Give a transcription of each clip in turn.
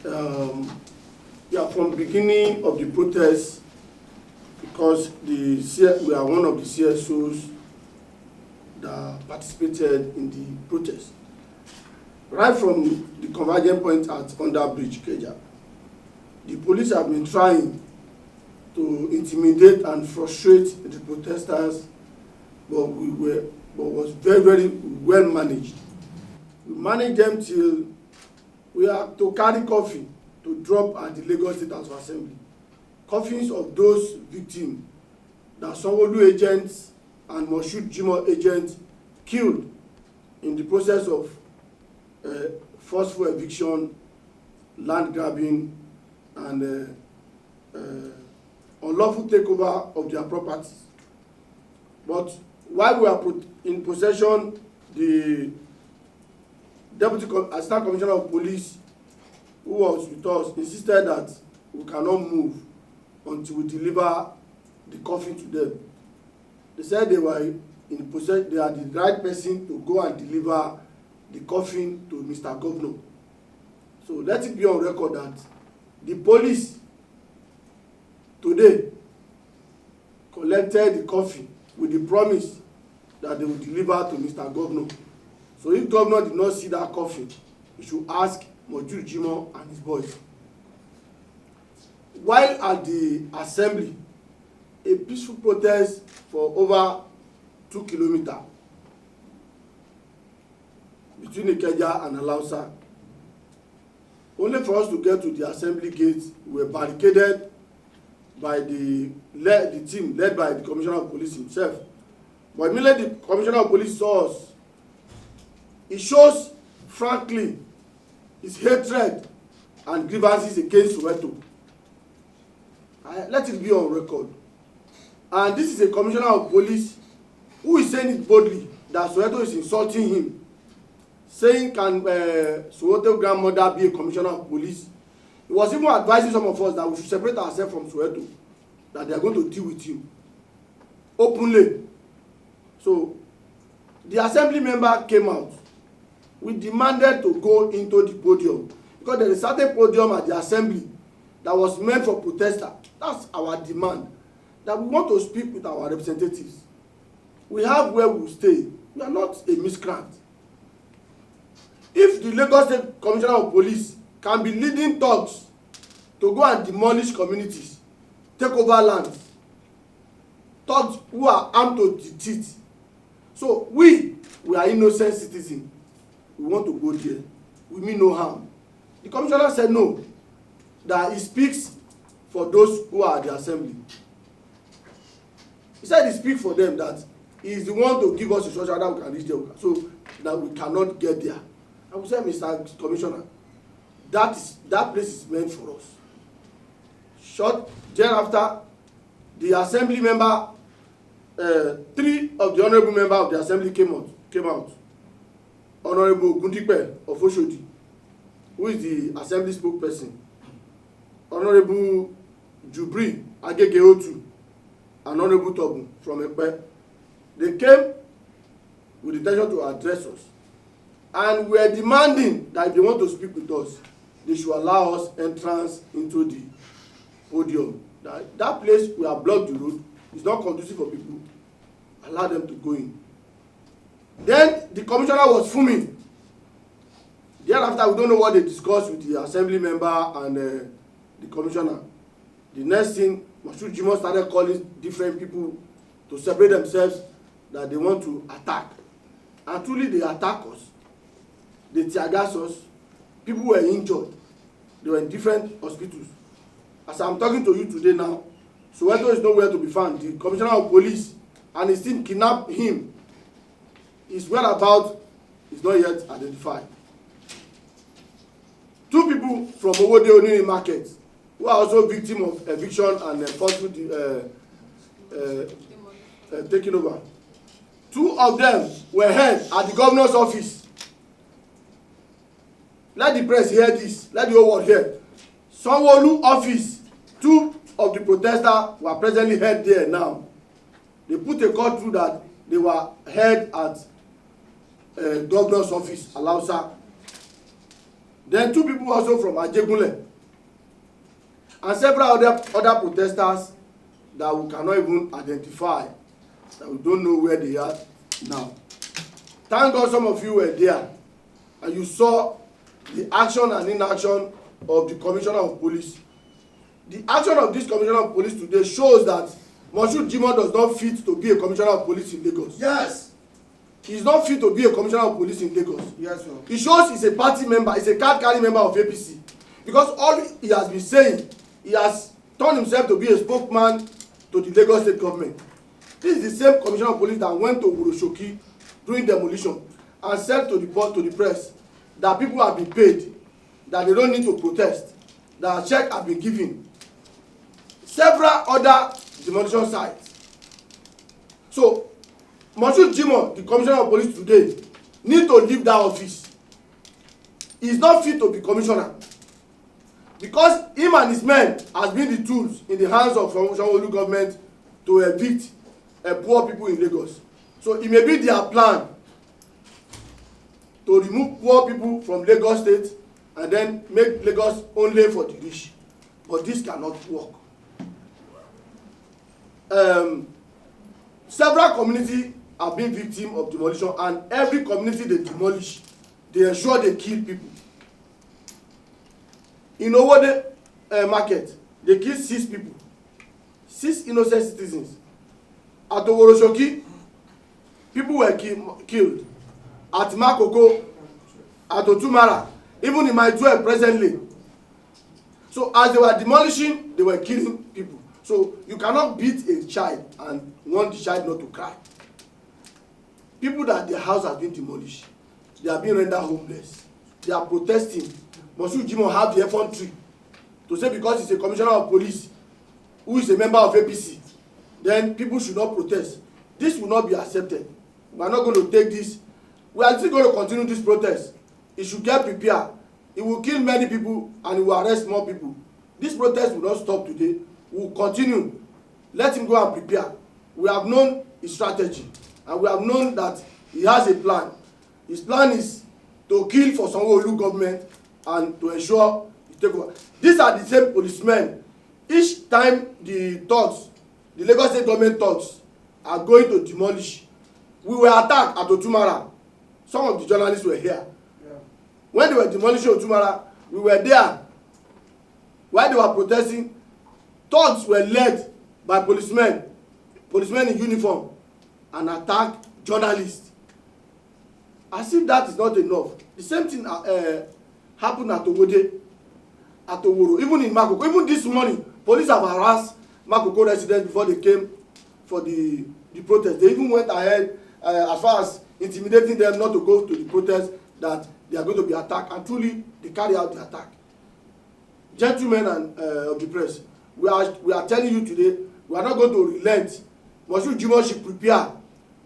From the beginning of the protest, because we are one of the CSOs that participated in the protest. Right from the convergence point at Under Bridge, Keja, the police have been trying to intimidate and frustrate the protesters, but was very, very well managed. We managed them till we had to carry coffin to drop at the Lagos State House of Assembly. Coffins of those victims that Sanwo-Olu agents and Moshood Jimoh agents killed in the process of forceful eviction, land grabbing, and unlawful takeover of their properties. But while we are in possession, the Deputy Assistant Commissioner of Police, who was with us, insisted that we cannot move until we deliver the coffin to them. They said they were in possession, they are the right person to go and deliver the coffin to Mr. Governor. So let it be on record that the police today collected the coffin with the promise that they will deliver to Mr. Governor. So if Governor did not see that coffin, he should ask Moshood Jimoh and his boys. While at the assembly, a peaceful protest for over 2 kilometers between Ikeja and Alausa. Only for us to get to the assembly gate, we were barricaded by the team led by the Commissioner of Police himself. But immediately the Commissioner of Police saw us, it shows, frankly, his hatred and grievances against Soweto. Let it be on record. And this is a Commissioner of Police who is saying it boldly that Soweto is insulting him, saying, can Soweto grandmother be a Commissioner of Police? He was even advising some of us that we should separate ourselves from Soweto, that they are going to deal with him openly. So the assembly member came out. We demanded to go into the podium because there is a certain podium at the assembly that was meant for protesters. That's our demand, that we want to speak with our representatives. We have where we stay. We are not a miscreant. If the Lagos State Commissioner of Police can be leading thugs to go and demolish communities, take over lands, thugs who are armed to the teeth. So we are innocent citizens. We want to go there. We mean no harm. The commissioner said no, that he speaks for those who are at the assembly. He said he speaks for them, that he is the one to give us instruction that we can reach there, so that we cannot get there. And we said, Mr. Commissioner, that place is meant for us. Short thereafter, the assembly member, 3 of the honorable members of the assembly came out. Honorable Gundipe of Oshodi, who is the assembly spokesperson, Honorable Jubri Agegeotu, and Honorable Tobu from Ekpe. They came with the intention to address us, and we are demanding that if they want to speak with us, they should allow us entrance into the podium. That place, we have blocked the road. It's not conducive for people. Allow them to go in. Then the commissioner was fuming. Thereafter, we don't know what they discussed with the assembly member and the commissioner. The next thing, Moshood Jimoh started calling different people to separate themselves, that they want to attack. And truly, they attack us. They tear gas us. People were injured. They were in different hospitals. As I'm talking to you today now, Soweto is nowhere to be found. The commissioner of police and his team kidnapped him. His whereabouts is not yet identified. 2 people from Owode Onini Market who are also victims of eviction and forceful taking over. 2 of them were held at the governor's office. Let the press hear this. Let the whole world hear. Sanwo-Olu office. 2 of the protesters were presently held there now. They put a call through that they were held at governor's office, Alausa. Then 2 people also from Ajegunle, and several other protesters that we cannot even identify, that we don't know where they are now. Thank God some of you were there and you saw the action and inaction of the Commissioner of Police. The action of this Commissioner of Police today shows that Moshood Jimoh does not fit to be a Commissioner of Police in Lagos. Yes. He is not fit to be a Commissioner of Police in Lagos. Yes, sir. He shows he's a party member, he's a card-carrying member of APC. Because all he has been saying, he has turned himself to be a spokesman to the Lagos state government. This is the same Commissioner of Police that went to Uroshoki during demolition and said to the press that people have been paid, that they don't need to protest, that a check has been given. Several other demolition sites. So, Moshood Jimoh, the Commissioner of Police today, need to leave that office. He is not fit to be commissioner. Because him and his men has been the tools in the hands of Sanwo-Olu government to evict poor people in Lagos. So it may be their plan to remove poor people from Lagos state and then make Lagos only for the rich. But this cannot work. Several communities have been victims of demolition, and every community they demolish, they ensure they kill people. In Oluwade market, they killed 6 people, 6 innocent citizens. At Oworoshoki, people were killed. At Makoko, at Otumara, even in my 12 presently. So as they were demolishing, they were killing people. So you cannot beat a child and want the child not to cry. People that their house has been demolished, they are being rendered homeless. They are protesting. Moshood Jimoh have the effrontery to say because he's a commissioner of police who is a member of APC, then people should not protest. This will not be accepted. We are not going to take this. We are still going to continue this protest. He should get prepared. It will kill many people and it will arrest more people. This protest will not stop today. We will continue. Let him go and prepare. We have known his strategy and we have known that he has a plan. His plan is to kill for Sanwo-Olu government and to ensure he take over. These are the same policemen. Each time the thugs, the Lagos state government thugs, are going to demolish, we were attacked at Otumara. Some of the journalists were here. Yeah. When they were demolishing Otumara, we were there. While they were protesting, thugs were led by policemen in uniform, and attacked journalists. As if that is not enough. The same thing happened at Oluwade, at Oworo, even in Makoko. Even this morning, police have harassed Makoko residents before they came for the protest. They even went ahead as far as intimidating them not to go to the protest, that they are going to be attacked, and truly they carry out the attack. Gentlemen and of the press, we are telling you today, we are not going to relent. Moshood Jimoh should prepare.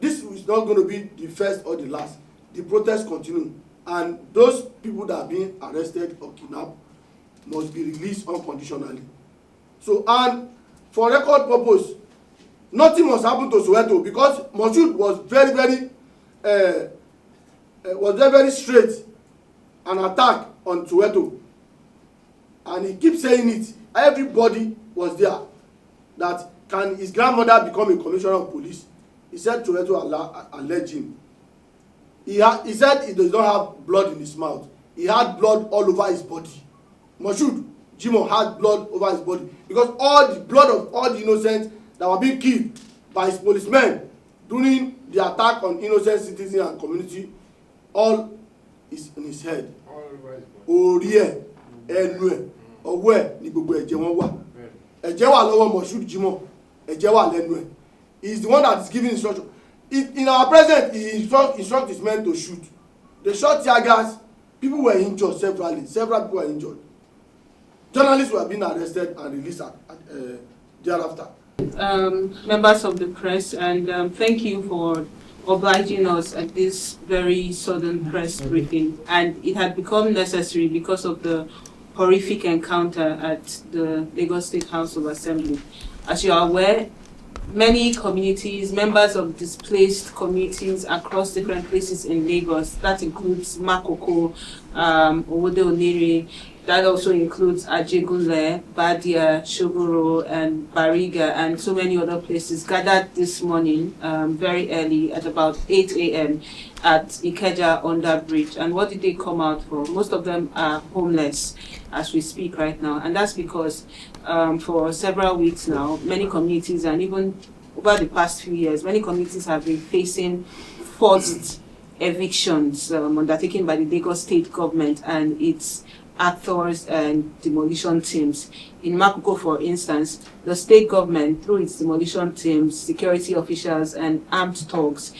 This is not going to be the first or the last. The protest continue, and those people that are being arrested or kidnapped must be released unconditionally. So, and for record purpose, nothing must happen to Soweto, because Moshood was very straight an attack on Soweto, and he keeps saying it. Everybody was there. That can his grandmother become a commissioner of police? He said Soweto alleged him. He said he does not have blood in his mouth. He had blood all over his body. Moshood Jimoh had blood over his body, because all the blood of all the innocents that were being killed by his policemen during the attack on innocent citizens and community, all is in his head. Orí ẹ̀, ẹnu ẹ̀, ọwọ́ ẹ̀ ni gbogbo ẹ̀jẹ̀ wọn wà. Ẹ̀jẹ̀ wà lọ́wọ́ Moshood Jimoh, ẹ̀jẹ̀ wà lẹ́nu ẹ̀. He is the one that is giving instruction. In our presence, he instruct his men to shoot. They shot tear gas. People were injured severally. Several people were injured. Journalists were being arrested and released thereafter. Members of the press, and thank you for obliging us at this very sudden press briefing. And it had become necessary because of the horrific encounter at the Lagos State House of Assembly. As you are aware, many communities, members of displaced communities across different places in Lagos, that includes Makoko, Owode Oniri. That also includes Ajegunle, Badia, Shogoro, and Bariga, and so many other places gathered this morning, very early at about 8 a.m. at Ikeja Under Bridge. And what did they come out for? Most of them are homeless as we speak right now. And that's because for several weeks now, many communities, and even over the past few years, many communities have been facing forced evictions undertaken by the Lagos state government and its actors and demolition teams. In Makoko, for instance, the state government, through its demolition teams, security officials, and armed thugs,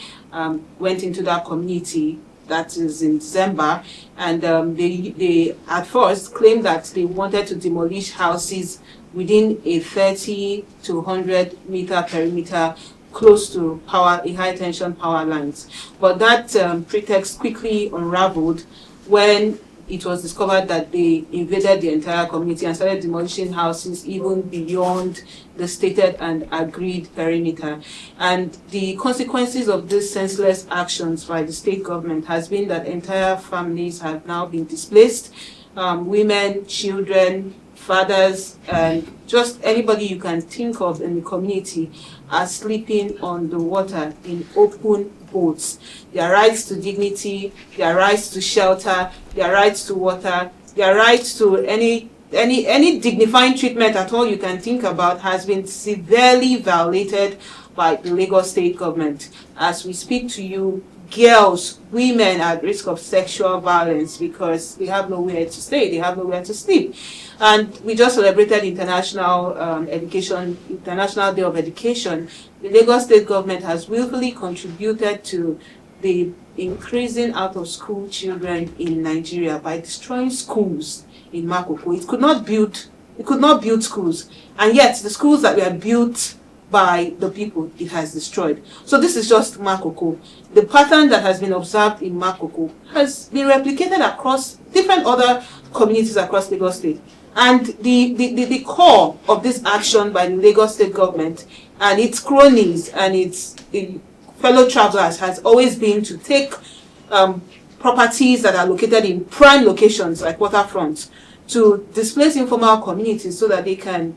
went into that community. That is in December, and they at first claimed that they wanted to demolish houses within a 30 to 100 meter perimeter close to high tension power lines. But that pretext quickly unraveled when it was discovered that they invaded the entire community and started demolishing houses even beyond the stated and agreed perimeter. And the consequences of these senseless actions by the state government has been that entire families have now been displaced. Women, children, fathers, and just anybody you can think of in the community are sleeping on the water in open boats. Their rights to dignity, their rights to shelter, their rights to water, their rights to any dignifying treatment at all you can think about has been severely violated by the Lagos state government. As we speak to you, girls, women are at risk of sexual violence because they have nowhere to stay, they have nowhere to sleep. And we just celebrated International Day of Education. The Lagos state government has willfully contributed to the increasing out of school children in Nigeria by destroying schools in Makoko. It could not build schools, and yet the schools that were built by the people it has destroyed. So this is just Makoko. The pattern that has been observed in Makoko has been replicated across different other communities across Lagos State. And the core of this action by the Lagos State government and its cronies and its fellow travelers has always been to take properties that are located in prime locations like waterfronts to displace informal communities so that they can,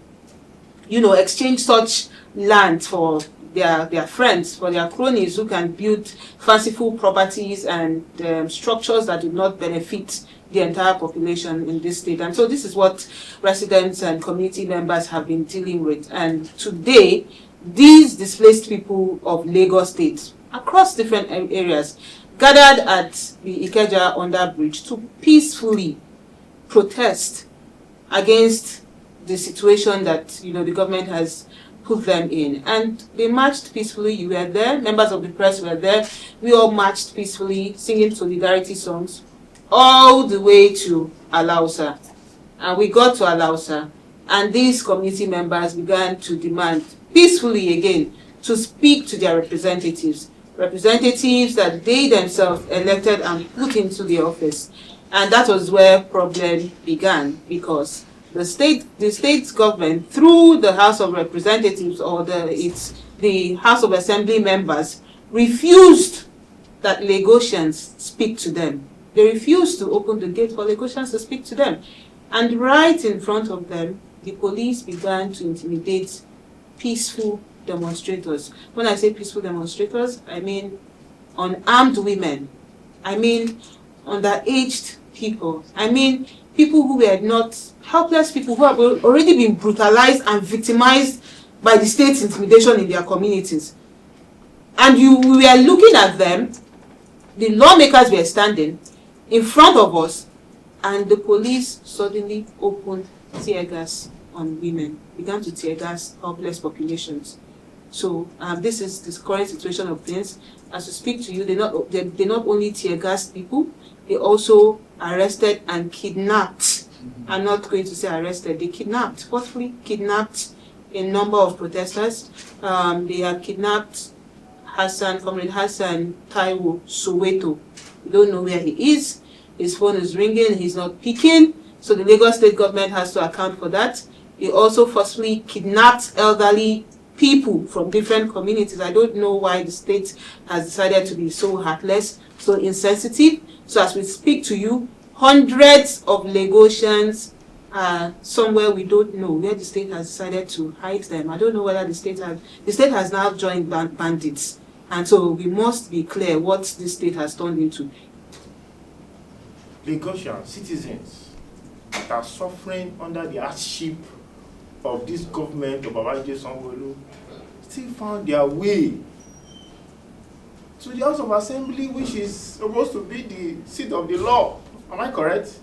exchange such land for their friends, for their cronies who can build fanciful properties and structures that do not benefit the entire population in this state. And so this is what residents and community members have been dealing with. And today, these displaced people of Lagos State across different areas gathered at the Ikeja Under Bridge to peacefully protest against the situation that the government has put them in. And they marched peacefully. You were there, members of the press were there. We all marched peacefully, singing solidarity songs all the way to Alausa. And we got to Alausa, and these community members began to demand peacefully again to speak to their representatives that they themselves elected and put into the office. And that was where problem began, because the state government, through the House of Representatives or the House of Assembly members, refused that Lagosians speak to them. They refused to open the gate for Lagosians to speak to them. And right in front of them, the police began to intimidate peaceful demonstrators. When I say peaceful demonstrators, I mean unarmed women. I mean underaged people. I mean people who were not helpless, people who have already been brutalized and victimized by the state's intimidation in their communities. And we were looking at them, the lawmakers were standing in front of us, and the police suddenly opened tear gas on women, began to tear gas helpless populations. So this is the current situation of things. As we speak to you, they not only tear gas people, they also arrested and kidnapped. I'm not going to say arrested, they forcefully kidnapped a number of protesters. They have kidnapped Comrade Hassan Taiwo Soweto. We don't know where he is. His phone is ringing, he's not picking. So the Lagos state government has to account for that. They also forcefully kidnapped elderly people from different communities. I don't know why the state has decided to be so heartless, so insensitive. So as we speak to you, hundreds of Lagosians are somewhere we don't know, where the state has decided to hide them. I don't know whether the state has now joined bandits, and so we must be clear what the state has turned into. Lagosian citizens that are suffering under the hardship of this government of Babajide Sanwo-Olu still found their way to the House of Assembly, which is supposed to be the seat of the law. Am I correct?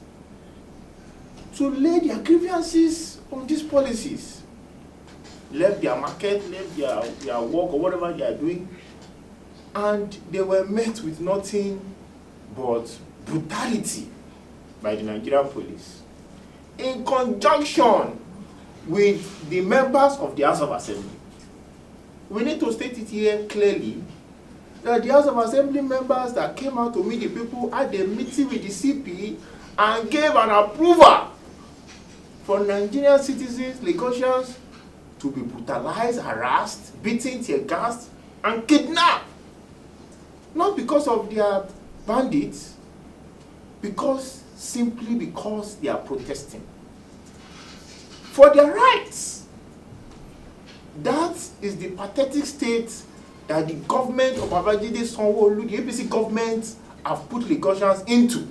To lay their grievances on these policies. Left their market, left their work or whatever they are doing, and they were met with nothing but brutality by the Nigerian police, in conjunction with the members of the House of Assembly. We need to state it here clearly that the House of Assembly members that came out to meet the people had a meeting with the CP and gave an approval for Nigerian citizens, Lagosians, to be brutalized, harassed, beaten, tear gassed, and kidnapped. Not because of their bandits, simply because they are protesting for their rights. That is the pathetic state that the government of Babajide Sanwo-Olu, the APC government, have put Lagosians into.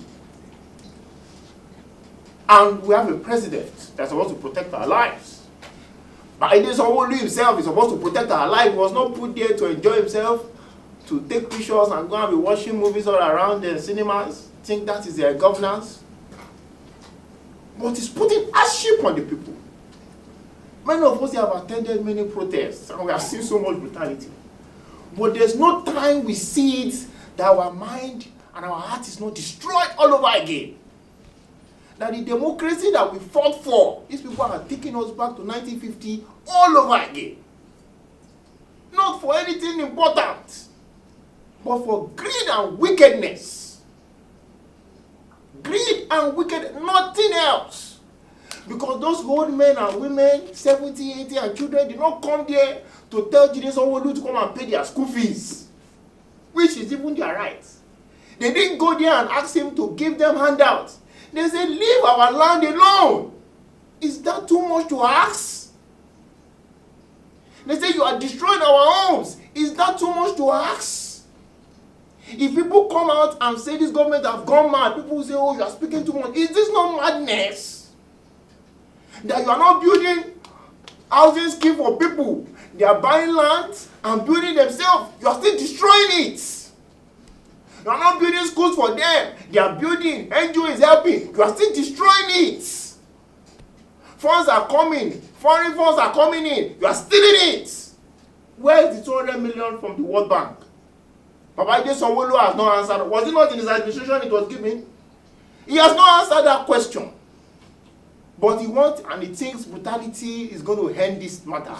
And we have a president that's supposed to protect our lives. Babajide Sanwo-Olu himself is supposed to protect our lives. He was not put there to enjoy himself, to take pictures and go and be watching movies all around the cinemas, think that is their governance. But it's putting hardship on the people. Many of us have attended many protests and we have seen so much brutality. But there's no time we see it that our mind and our heart is not destroyed all over again. That the democracy that we fought for, these people are taking us back to 1950 all over again. Not for anything important, but for greed and wickedness. Greed and wickedness, nothing else. Because those old men and women, 70, 80, and children did not come there to tell Jide Sanwo-Olu to come and pay their school fees, which is even their right. They didn't go there and ask him to give them handouts. They said, leave our land alone. Is that too much to ask? They say, you are destroying our homes. Is that too much to ask? If people come out and say this government have gone mad, people will say, oh, you are speaking too much. Is this not madness? That you are not building housing scheme for people. They are buying land and building themselves. You are still destroying it. You are not building schools for them. They are building. NGO is helping. You are still destroying it. Funds are coming. Foreign funds are coming in. You are stealing it. Where is the 200 million from the World Bank? Babajide Sanwo-Olu has not answered. Was it not in his administration it was given? He has not answered that question. But he wants and he thinks brutality is going to end this matter.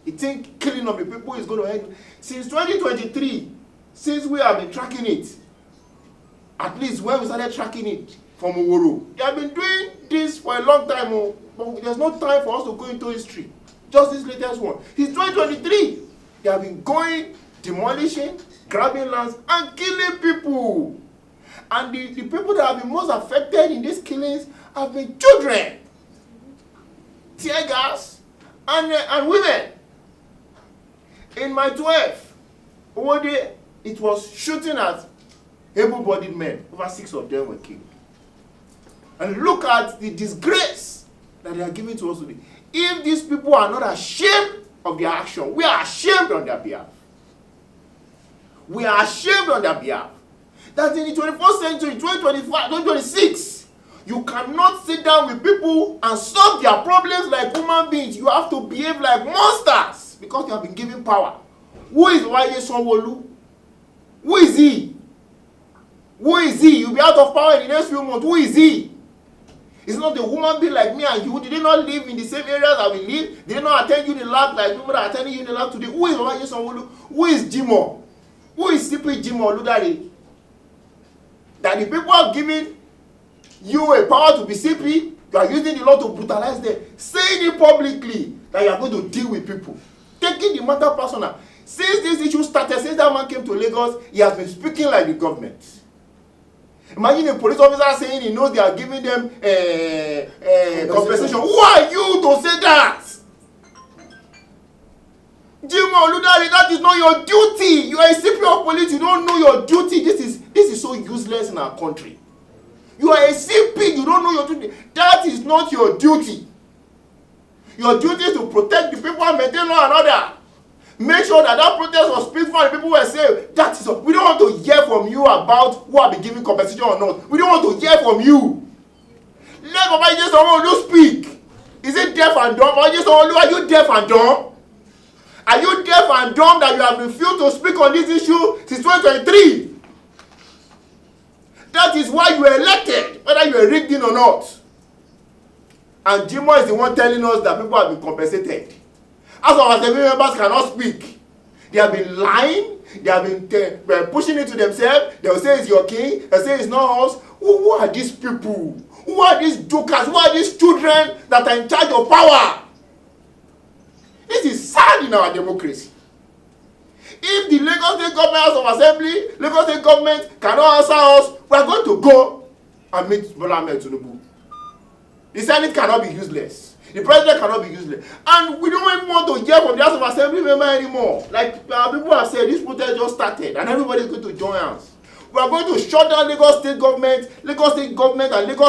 He thinks killing of the people is going to end. Since 2023, since we have been tracking it, at least when we started tracking it from Oworo, they have been doing this for a long time, but there's no time for us to go into history. Just this latest one. Since 2023, they have been going, demolishing, grabbing lands, and killing people. And the people that have been most affected in these killings have been children, tear gas, and women. In my 12, Oluwade, it was shooting at able-bodied men. Over 6 of them were killed. And look at the disgrace that they are giving to us today. If these people are not ashamed of their action, we are ashamed on their behalf. We are ashamed on their behalf. That in the 21st century, 2025, 2026, you cannot sit down with people and solve their problems like human beings. You have to behave like monsters because you have been given power. Who is Babajide Sanwo-Olu? Who is he? Who is he? You'll be out of power in the next few months. Who is he? He's not a human being like me and you. Did they not live in the same areas that we live? Did they not attend Unilag like people that are attending Unilag today? Who is Babajide Sanwo-Olu? Who is Jimoh? Who is CP Jimoh Oluwade? That the people have given you a power to be CP, you are using the law to brutalize them, saying it publicly that you are going to deal with people, taking the matter personal. Since this issue started, since that man came to Lagos, he has been speaking like the government. Imagine a police officer saying he knows they are giving them compensation. Who are you to say that? Jimoh, Oluwade, that is not your duty. You are a CP of police. You don't know your duty. This is so useless in our country. You are a CP. You don't know your duty. That is not your duty. Your duty is to protect the people and maintain law and order. Make sure that protest was peaceful and the people were safe. That is all. We don't want to hear from you about who have been giving compensation or not. We don't want to hear from you. Let Baba Sanwo-Olu speak. Is it deaf and dumb? Baba Sanwo-Olu, are you deaf and dumb? Are you deaf and dumb that you have refused to speak on this issue since 2023? That is why you were elected, whether you were rigged in or not. And Jimoh is the one telling us that people have been compensated. As our assembly members cannot speak. They have been lying. They have been pushing it to themselves. They will say it's your king. They will say it's not us. Who are these people? Who are these jokers? Who are these children that are in charge of power? This is sad in our democracy. If the Lagos State Government House of Assembly, Lagos State Government cannot answer us, we are going to go and meet Bola Ahmed Tinubu. The Senate cannot be useless. The president cannot be useless. And we don't even want to hear from the House of Assembly member anymore. Like people have said, this protest just started and everybody is going to join us. We are going to shut down Lagos State Government and Lagos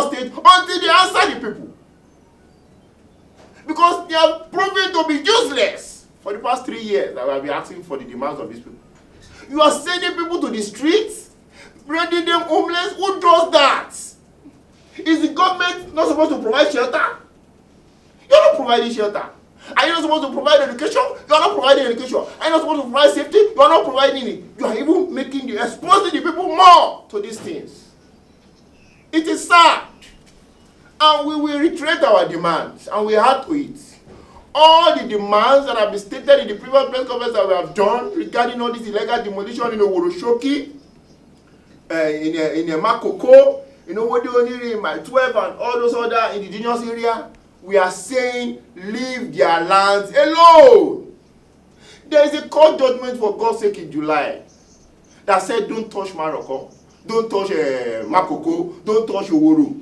State until they answer the people. Because they have proven to be useless for the past 3 years that we have been asking for the demands of these people. You are sending people to the streets, rendering them homeless. Who does that? Is the government not supposed to provide shelter? You are not providing shelter. Are you not supposed to provide education? You are not providing education. Are you not supposed to provide safety? You are not providing it. You are even exposing the people more to these things. It is sad. And we will reiterate our demands, and we add to it. All the demands that have been stated in the previous press conference that we have done regarding all this illegal demolition in Oworoshoki, in Makoko, in Owode-Oniri, in my 12 and all those other indigenous areas, we are saying leave their lands alone. There is a court judgment for God's sake in July that said don't touch Maroko, don't touch Makoko, don't touch Oworo.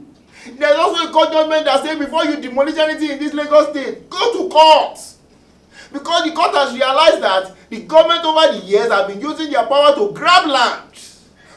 There is also a court judgment that says before you demolish anything in this Lagos state, go to court. Because the court has realized that the government over the years have been using their power to grab land.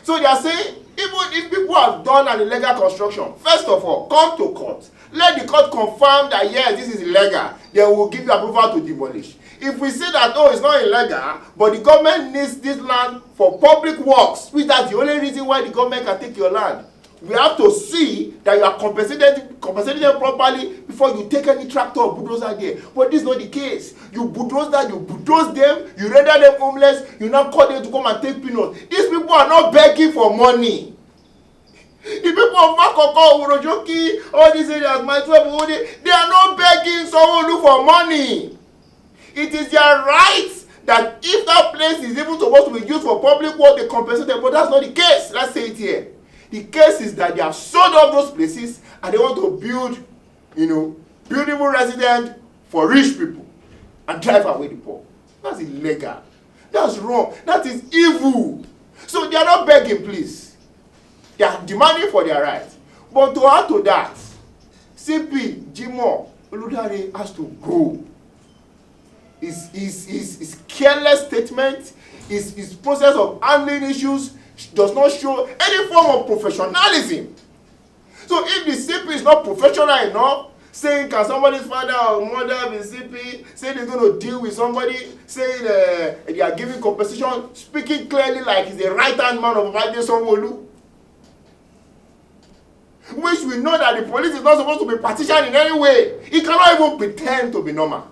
So they are saying, even if people have done an illegal construction, first of all, come to court. Let the court confirm that yes, this is illegal. They will give you approval to demolish. If we say that, oh, it's not illegal, but the government needs this land for public works, which that's the only reason why the government can take your land, we have to see that you are compensating them properly before you take any tractor or bulldozer there. But this is not the case. You bulldoze that, you bulldoze them, you render them homeless, you now call them to come and take peanuts. These people are not begging for money. The people of Makoko, Oworoshoki, all these areas, my 12, they are not begging Sanwo-Olu for money. It is their right that if that place is even supposed to be used for public work, they compensate them. But that's not the case. Let's say it here. The case is that they have sold off those places and they want to build, beautiful residence for rich people and drive away the poor. That's illegal. That's wrong. That is evil. So they are not begging, please. They are demanding for their rights. But to add to that, CP, Jimoh, Oluwade has to go. His careless statement, his process of handling issues does not show any form of professionalism. So if the CP is not professional enough, saying can somebody's father or mother be CP, saying they're going to deal with somebody, saying they are giving compensation, speaking clearly like he's the right-hand man of Sanwo-Olu, which we know that the police is not supposed to be partisan in any way. He cannot even pretend to be normal.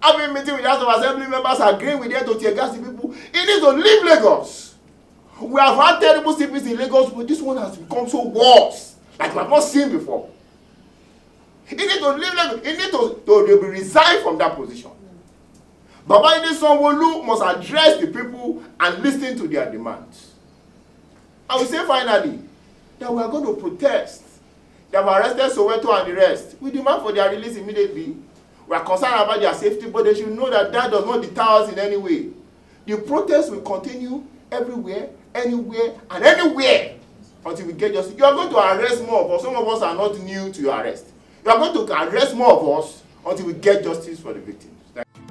Having meeting with House of Assembly members, agreeing with them to tear gas the people, he needs to leave Lagos. We have had terrible CPs in Lagos, but this one has become so worse, like we have not seen before. He needs to leave Lagos. He needs to resign from that position. Baba Sanwo-Olu must address the people and listen to their demands. I will say finally that we are going to protest. They have arrested Soweto and the rest. We demand for their release immediately. We are concerned about their safety, but they should know that that does not deter us in any way. The protest will continue everywhere, anywhere, and anywhere until we get justice. You are going to arrest more of us. Some of us are not new to your arrest. You are going to arrest more of us until we get justice for the victims. Thank you.